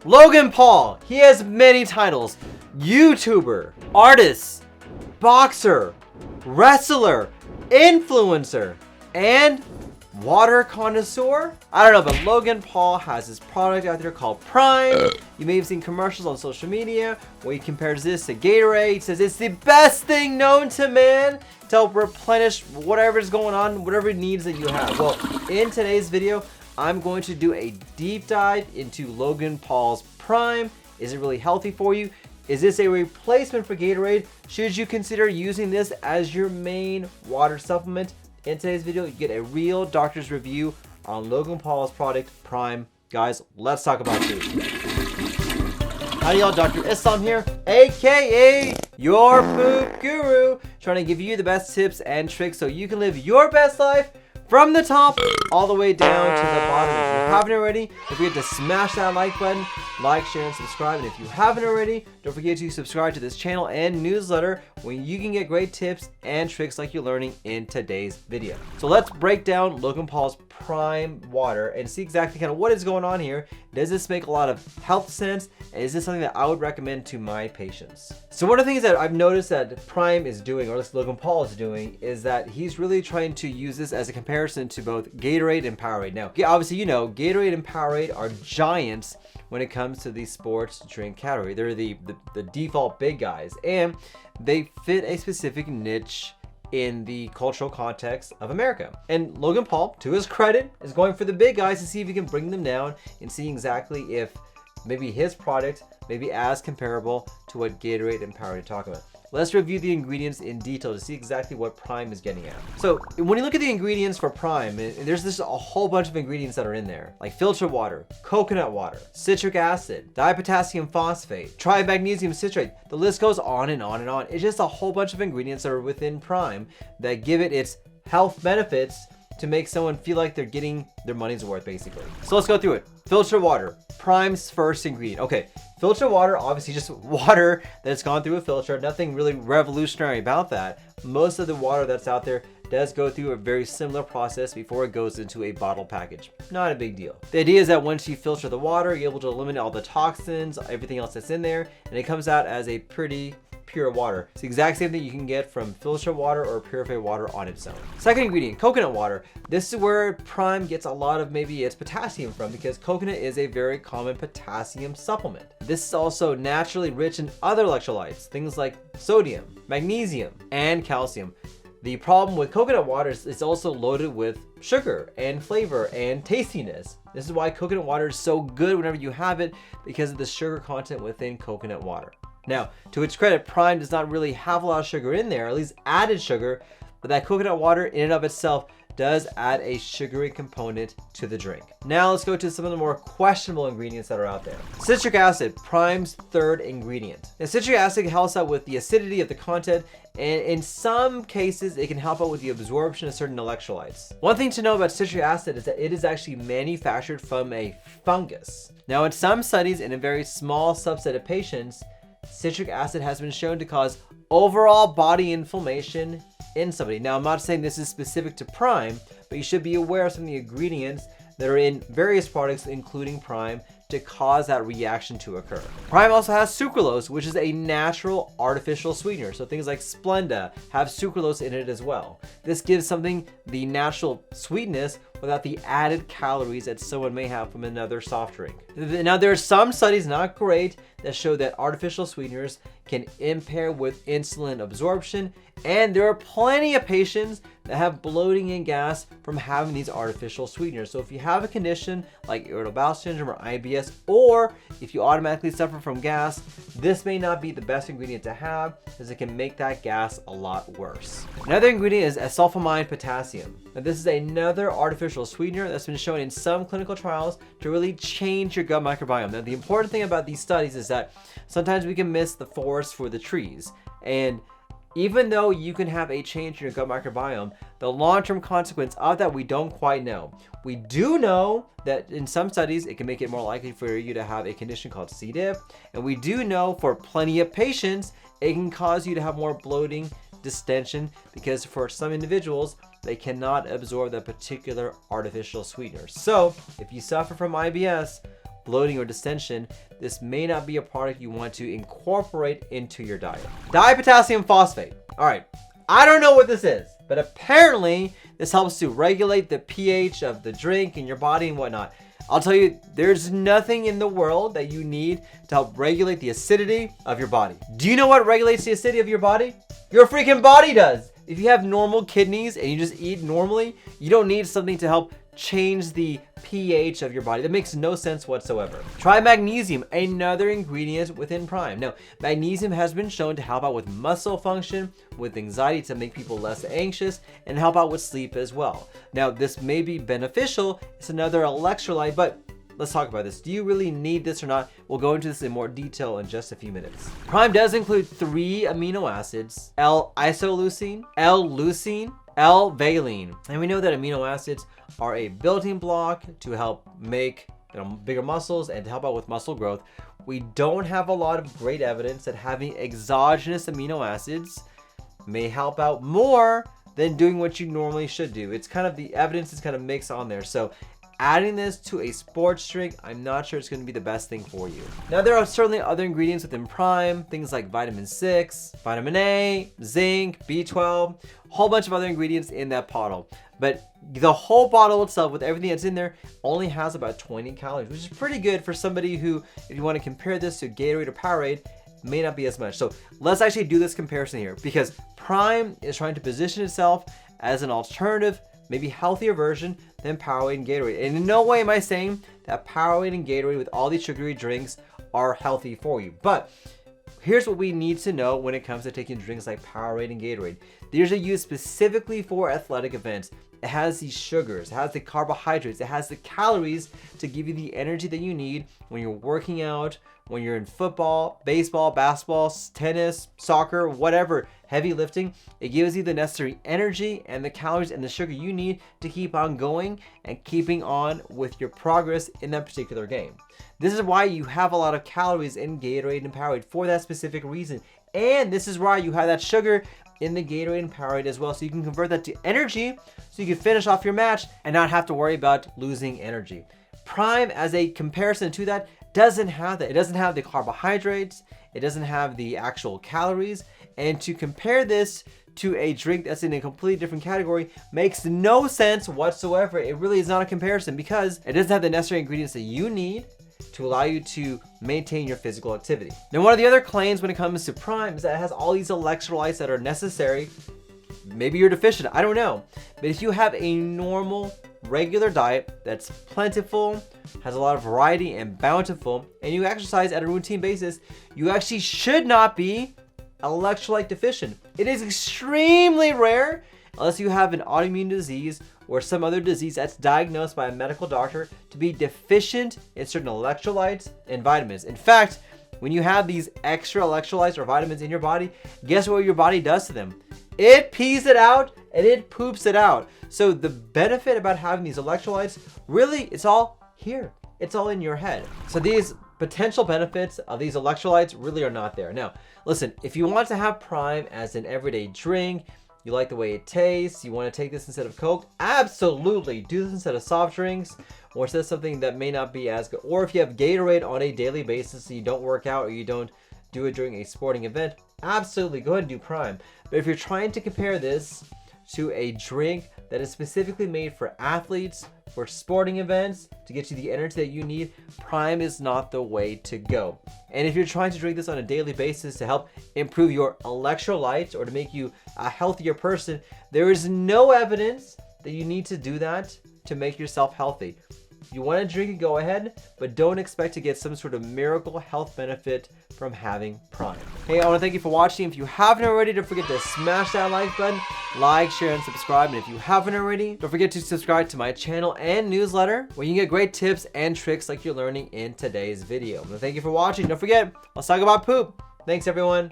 Logan Paul, he has many titles. YouTuber, artist, boxer, wrestler, influencer, and water connoisseur? I don't know, but Logan Paul has this product out there called Prime. You may have seen commercials on social media where he compares this to Gatorade. He says it's the best thing known to man to help replenish whatever is going on, whatever needs that you have. Well, in today's video, I'm going to do a deep dive into Logan Paul's Prime. Is it really healthy for you? Is this a replacement for Gatorade? Should you consider using this as your main water supplement? In today's video, you get a real doctor's review on Logan Paul's product, Prime. Guys, let's talk about food. Howdy y'all, Dr. Islam here, aka your food guru, trying to give you the best tips and tricks so you can live your best life from the top all the way down to the bottom. If you haven't already, don't forget to smash that like button, like, share, and subscribe. And if you haven't already, don't forget to subscribe to this channel and newsletter where you can get great tips and tricks like you're learning in today's video. So let's break down Logan Paul's Prime water and see exactly kind of what is going on here. Does this make a lot of health sense? And is this something that I would recommend to my patients? So one of the things that I've noticed that Prime is doing, or at least Logan Paul is doing, is that he's really trying to use this as a comparison to both Gatorade and Powerade. Now, obviously, you know, Gatorade and Powerade are giants when it comes to the sports drink category. They're the default big guys, and they fit a specific niche in the cultural context of America. And Logan Paul, to his credit, is going for the big guys to see if he can bring them down and see exactly if maybe his product may be as comparable to what Gatorade and Powerade are talking about. Let's review the ingredients in detail to see exactly what Prime is getting at. So when you look at the ingredients for Prime, there's a whole bunch of ingredients that are in there, like filtered water, coconut water, citric acid, dipotassium phosphate, trimagnesium citrate. The list goes on and on and on. It's just a whole bunch of ingredients that are within Prime that give it its health benefits to make someone feel like they're getting their money's worth, basically. So let's go through it. Filtered water, Prime's first ingredient. Okay, filtered water, obviously just water that's gone through a filter. Nothing really revolutionary about that. Most of the water that's out there does go through a very similar process before it goes into a bottle package. Not a big deal. The idea is that once you filter the water, you're able to eliminate all the toxins, everything else that's in there, and it comes out as a pretty pure water. It's the exact same thing you can get from filtered water or purified water on its own. Second ingredient, coconut water. This is where Prime gets a lot of maybe its potassium from, because coconut is a very common potassium supplement. This is also naturally rich in other electrolytes, things like sodium, magnesium, and calcium. The problem with coconut water is it's also loaded with sugar and flavor and tastiness. This is why coconut water is so good whenever you have it, because of the sugar content within coconut water. Now, to its credit, Prime does not really have a lot of sugar in there, at least added sugar, but that coconut water in and of itself does add a sugary component to the drink. Now let's go to some of the more questionable ingredients that are out there. Citric acid, Prime's third ingredient. Now, citric acid helps out with the acidity of the content, and in some cases, it can help out with the absorption of certain electrolytes. One thing to know about citric acid is that it is actually manufactured from a fungus. Now, in some studies, in a very small subset of patients, citric acid has been shown to cause overall body inflammation in somebody. Now, I'm not saying this is specific to Prime, but you should be aware of some of the ingredients that are in various products, including Prime, to cause that reaction to occur. Prime also has sucralose, which is a natural artificial sweetener. So things like Splenda have sucralose in it as well. This gives something the natural sweetness without the added calories that someone may have from another soft drink. Now, there are some studies, not great, that show that artificial sweeteners can impair with insulin absorption, and there are plenty of patients that have bloating and gas from having these artificial sweeteners. So if you have a condition like irritable bowel syndrome or IBS, or if you automatically suffer from gas, this may not be the best ingredient to have, because it can make that gas a lot worse. Another ingredient is acesulfamide potassium. Now, this is another artificial sweetener that's been shown in some clinical trials to really change your gut microbiome. Now, the important thing about these studies is that sometimes we can miss the forest for the trees. And even though you can have a change in your gut microbiome, the long-term consequence of that we don't quite know. We do know that in some studies, it can make it more likely for you to have a condition called C. diff. And we do know for plenty of patients, it can cause you to have more bloating, distension, because for some individuals, they cannot absorb that particular artificial sweetener. So if you suffer from IBS, bloating, or distension, this may not be a product you want to incorporate into your diet. Dipotassium phosphate. All right, I don't know what this is, but apparently this helps to regulate the pH of the drink in your body and whatnot. I'll tell you, there's nothing in the world that you need to help regulate the acidity of your body. Do you know what regulates the acidity of your body? Your freaking body does. If you have normal kidneys and you just eat normally, you don't need something to help change the pH of your body. That makes no sense whatsoever. Try magnesium, another ingredient within Prime. Now, magnesium has been shown to help out with muscle function, with anxiety, to make people less anxious, and help out with sleep as well. Now, this may be beneficial. It's another electrolyte, but let's talk about this. Do you really need this or not? We'll go into this in more detail in just a few minutes. Prime does include 3 amino acids: L-isoleucine, L-leucine, L-valine. And we know that amino acids are a building block to help make bigger muscles and to help out with muscle growth. We don't have a lot of great evidence that having exogenous amino acids may help out more than doing what you normally should do. It's kind of, the evidence is kind of mixed on there. So adding this to a sports drink, I'm not sure it's going to be the best thing for you. Now, there are certainly other ingredients within Prime, things like vitamin 6, vitamin A, zinc, B12, a whole bunch of other ingredients in that bottle. But the whole bottle itself, with everything that's in there, only has about 20 calories, which is pretty good for somebody who, if you want to compare this to Gatorade or Powerade, may not be as much. So let's actually do this comparison here, because Prime is trying to position itself as an alternative, maybe healthier version than Powerade and Gatorade. And in no way am I saying that Powerade and Gatorade with all these sugary drinks are healthy for you. But here's what we need to know when it comes to taking drinks like Powerade and Gatorade. These are used specifically for athletic events. It has these sugars, it has the carbohydrates, it has the calories to give you the energy that you need when you're working out, when you're in football, baseball, basketball, tennis, soccer, whatever, heavy lifting. It gives you the necessary energy and the calories and the sugar you need to keep on going and keeping on with your progress in that particular game. This is why you have a lot of calories in Gatorade and Powerade, for that specific reason. And this is why you have that sugar in the Gatorade and Powerade as well, so you can convert that to energy so you can finish off your match and not have to worry about losing energy. Prime, as a comparison to that, doesn't have that. It doesn't have the carbohydrates, it doesn't have the actual calories, and to compare this to a drink that's in a completely different category makes no sense whatsoever. It really is not a comparison, because it doesn't have the necessary ingredients that you need to allow you to maintain your physical activity. Now, one of the other claims when it comes to Prime is that it has all these electrolytes that are necessary. Maybe you're deficient, I don't know. But if you have a normal, regular diet that's plentiful, has a lot of variety and bountiful, and you exercise at a routine basis, you actually should not be electrolyte deficient. It is extremely rare, unless you have an autoimmune disease or some other disease that's diagnosed by a medical doctor, to be deficient in certain electrolytes and vitamins. In fact, when you have these extra electrolytes or vitamins in your body, guess what your body does to them? It pees it out and it poops it out. So the benefit about having these electrolytes, really, it's all here. It's all in your head. So these potential benefits of these electrolytes really are not there. Now, listen, if you want to have Prime as an everyday drink, you like the way it tastes, you want to take this instead of Coke, absolutely do this instead of soft drinks, or instead of something that may not be as good. Or if you have Gatorade on a daily basis and you don't work out, or you don't do it during a sporting event, absolutely go ahead and do Prime. But if you're trying to compare this to a drink that is specifically made for athletes, for sporting events, to get you the energy that you need, Prime is not the way to go. And if you're trying to drink this on a daily basis to help improve your electrolytes or to make you a healthier person, there is no evidence that you need to do that to make yourself healthy. If you want to drink it, go ahead, but don't expect to get some sort of miracle health benefit from having Prime. Hey, I want to thank you for watching. If you haven't already, don't forget to smash that like button, like, share, and subscribe. And if you haven't already, don't forget to subscribe to my channel and newsletter, where you can get great tips and tricks like you're learning in today's video. And thank you for watching. Don't forget, let's talk about poop. Thanks, everyone.